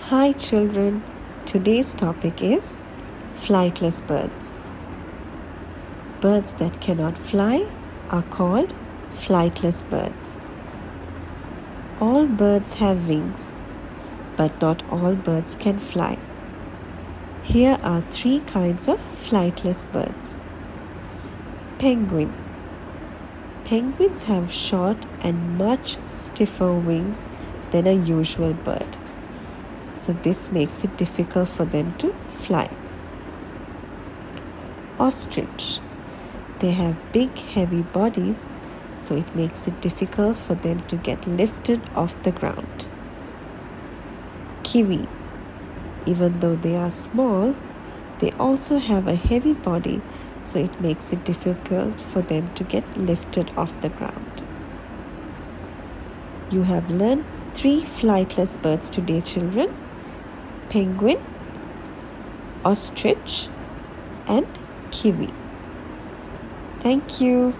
Hi children, today's topic is flightless birds. Birds that cannot fly are called flightless birds. All birds have wings, but not all birds can fly. Here are 3 kinds of flightless birds. Penguin. Penguins have short and much stiffer wings than a usual bird. So this makes it difficult for them to fly. Ostrich. They have big heavy bodies, so it makes it difficult for them to get lifted off the ground. Kiwi. Even though they are small, they also have a heavy body, so it makes it difficult for them to get lifted off the ground. You have learned 3 flightless birds today, children. Penguin, ostrich, and kiwi. Thank you.